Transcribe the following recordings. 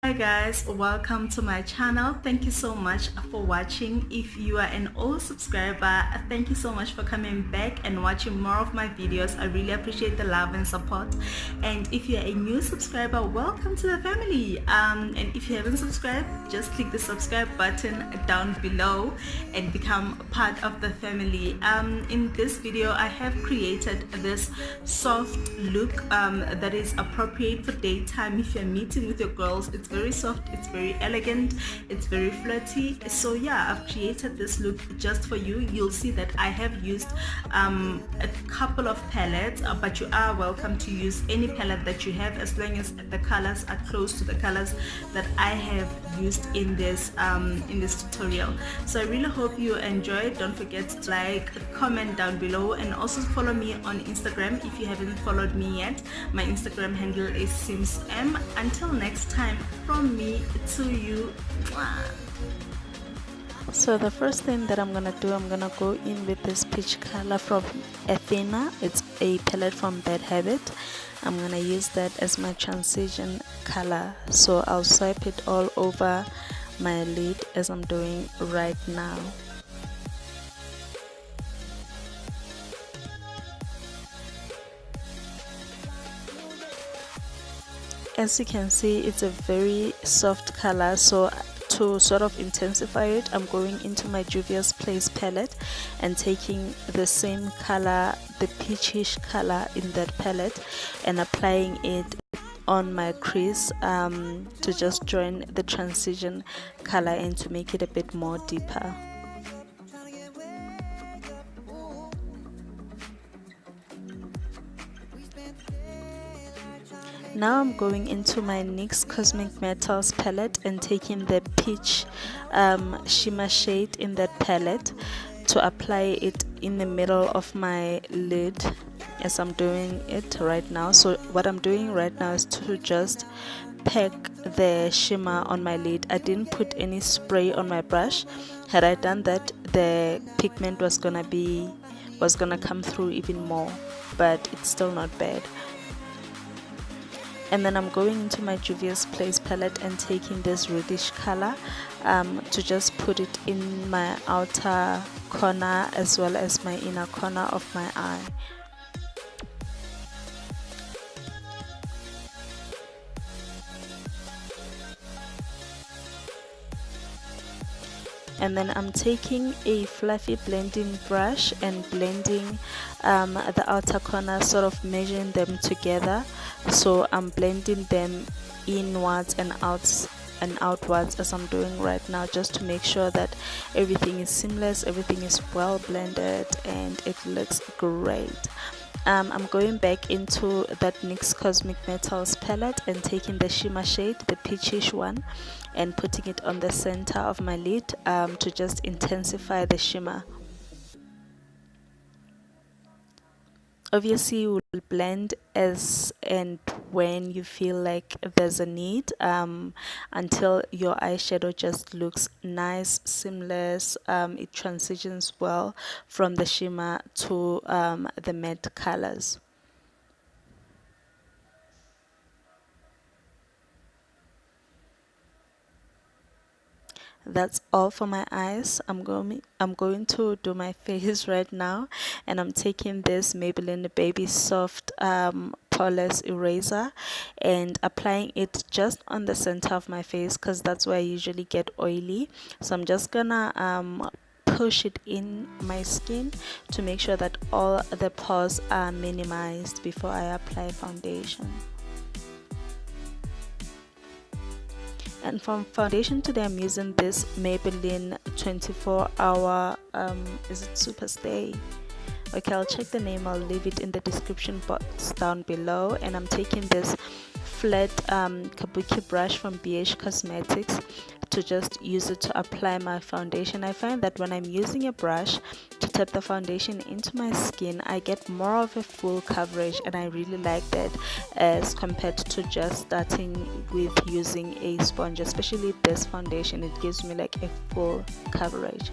Hi guys, welcome to my channel. Thank you so much for watching. If you are an old subscriber, thank you so much for coming back and watching more of my videos. I really appreciate the love and support. And if you're a new subscriber, welcome to the family. And if you haven't subscribed, just click the subscribe button down below and become part of the family. In this video, I have created this soft look that is appropriate for daytime. If you're meeting with your girls, it's very soft, it's very elegant, it's very flirty. So yeah, I've created this look just for you. You'll see that I have used a couple of palettes, but you are welcome to use any palette that you have as long as the colors are close to the colors that I have used in this tutorial. So I really hope you enjoyed. Don't forget to like, comment down below, and also follow me on Instagram if you haven't followed me yet. My Instagram handle is simsm. Until next time, from me to you. Mwah. So the first thing that I'm gonna do, I'm gonna go in with this peach color from Athena. It's a palette from Bad Habit. I'm gonna use that as my transition color, so I'll swipe it all over my lid as I'm doing right now. As you can see, it's a very soft color, so to sort of intensify it, I'm going into my Juvia's Place palette and taking the same color, the peachish color in that palette, and applying it on my crease to just join the transition color and to make it a bit more deeper. Now I'm going into my NYX Cosmic Metals palette and taking the peach shimmer shade in that palette to apply it in the middle of my lid as I'm doing it right now. So what I'm doing right now is to just pack the shimmer on my lid. I didn't put any spray on my brush. Had I done that, the pigment was gonna come through even more, but it's still not bad. And then I'm going into my Juvia's Place palette and taking this reddish color to just put it in my outer corner as well as my inner corner of my eye. And then I'm taking a fluffy blending brush and blending the outer corner, sort of measuring them together. So I'm blending them inwards and outwards as I'm doing right now, just to make sure that everything is seamless, everything is well blended, and it looks great. I'm going back into that NYX Cosmic Metals palette and taking the shimmer shade, the peachish one, and putting it on the center of my lid to just intensify the shimmer. Obviously, you will blend as and when you feel like there's a need until your eyeshadow just looks nice, seamless. It transitions well from the shimmer to the matte colors. That's all for my eyes. I'm going to do my face right now, and I'm taking this Maybelline Baby Soft Poreless eraser and applying it just on the center of my face, because that's where I usually get oily. So I'm just gonna push it in my skin to make sure that all the pores are minimized before I apply foundation. And from foundation today, I'm using this Maybelline 24-hour is it Super Stay? Okay, I'll check the name, I'll leave it in the description box down below. And I'm taking this flat kabuki brush from BH Cosmetics to just use it to apply my foundation. I find that when I'm using a brush to tap the foundation into my skin, I get more of a full coverage, and I really like that as compared to just starting with using a sponge. Especially this foundation, it gives me like a full coverage.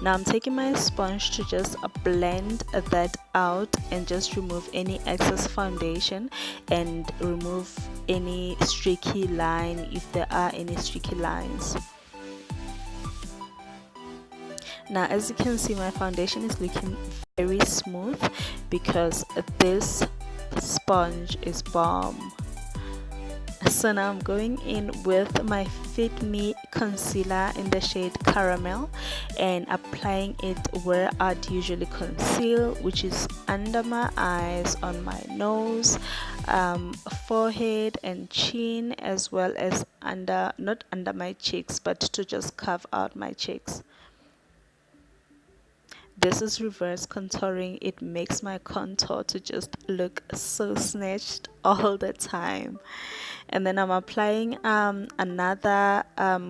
Now I'm taking my sponge to just blend that out and just remove any excess foundation and remove any streaky line if there are any streaky lines. Now as you can see, my foundation is looking very smooth because this sponge is bomb. So now I'm going in with my Fit Me concealer in the shade Caramel and applying it where I'd usually conceal, which is under my eyes, on my nose, forehead and chin, as well as under, not under my cheeks, but to just carve out my cheeks. This is reverse contouring. It makes my contour to just look so snatched all the time. And then I'm applying another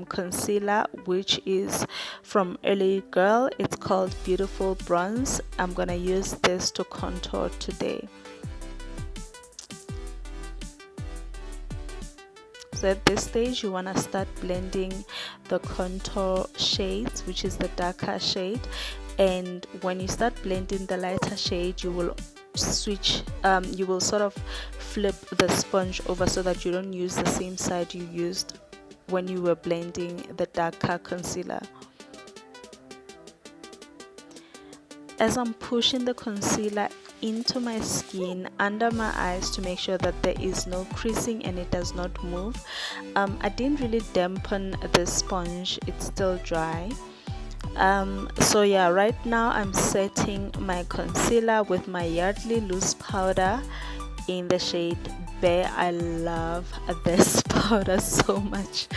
concealer, which is from Early Girl. It's called Beautiful Bronze. I'm gonna use this to contour today. So at this stage you want to start blending the contour shades, which is the darker shade, and when you start blending the lighter shade, you will switch, you will sort of flip the sponge over so that you don't use the same side you used when you were blending the darker concealer. As I'm pushing the concealer into my skin under my eyes to make sure that there is no creasing and it does not move, I didn't really dampen the sponge, it's still dry. So yeah, right now I'm setting my concealer with my Yardley loose powder in the shade Bear. I love this powder so much.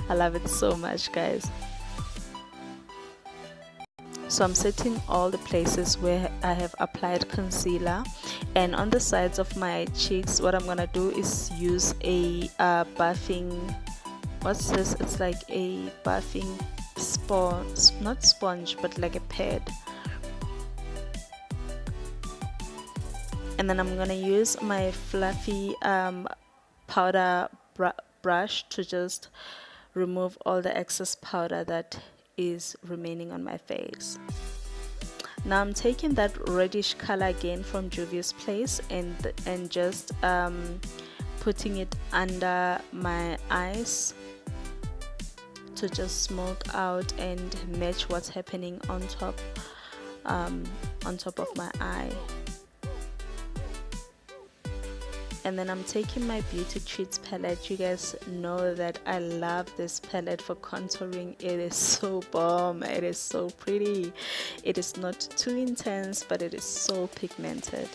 I love it so much, guys. So I'm setting all the places where I have applied concealer, and on the sides of my cheeks what I'm gonna do is use a buffing, what's this, it's like a buffing sponge, not sponge but like a pad, and then I'm gonna use my fluffy powder brush to just remove all the excess powder that is remaining on my face. Now I'm taking that reddish color again from Juvia's Place and just putting it under my eyes to just smoke out and match what's happening on top of my eye. And then I'm taking my Beauty Treats palette. You guys know that I love this palette for contouring. It is so bomb, it is so pretty, it is not too intense, but it is so pigmented.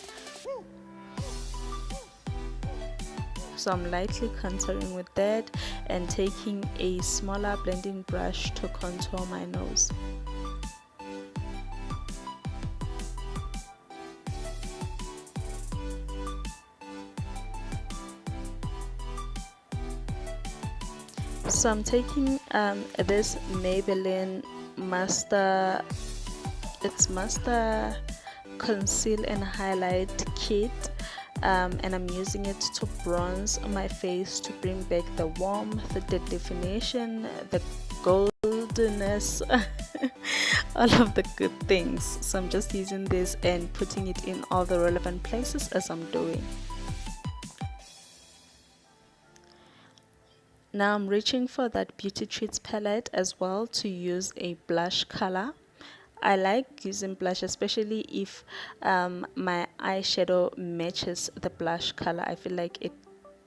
So I'm lightly contouring with that and taking a smaller blending brush to contour my nose. So I'm taking this Maybelline Master Conceal and Highlight Kit, and I'm using it to bronze my face to bring back the warmth, the definition, the goldenness, all of the good things. So I'm just using this and putting it in all the relevant places as I'm doing. Now I'm reaching for that Beauty Treats palette as well to use a blush color. I like using blush, especially if my eyeshadow matches the blush color. I feel like it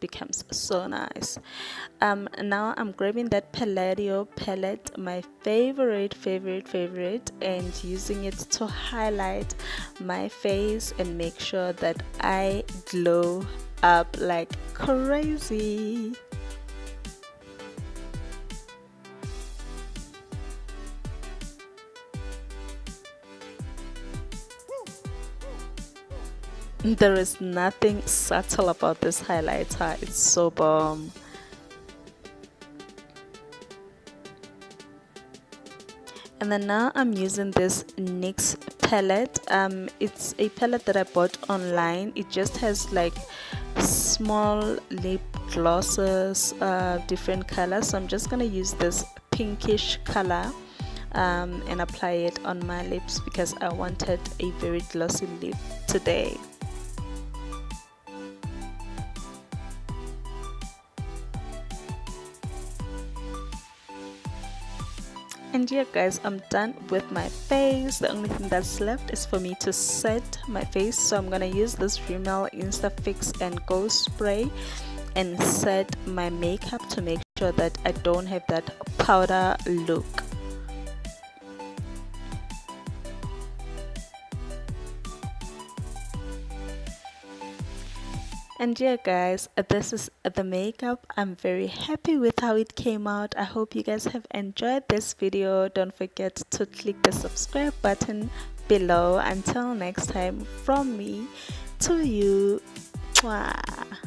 becomes so nice. Now I'm grabbing that Palladio palette, my favorite, and using it to highlight my face and make sure that I glow up like crazy. There is nothing subtle about this highlighter, it's so bomb. And then now I'm using this NYX palette. It's a palette that I bought online. It just has like small lip glosses, different colors. So I'm just gonna use this pinkish color and apply it on my lips because I wanted a very glossy lip today. And yeah guys, I'm done with my face. The only thing that's left is for me to set my face, so I'm gonna use this Rimmel Instafix and Go spray and set my makeup to make sure that I don't have that powder look. And yeah guys, this is the makeup. I'm very happy with how it came out. I hope you guys have enjoyed this video. Don't forget to click the subscribe button below. Until next time, from me to you. Mwah.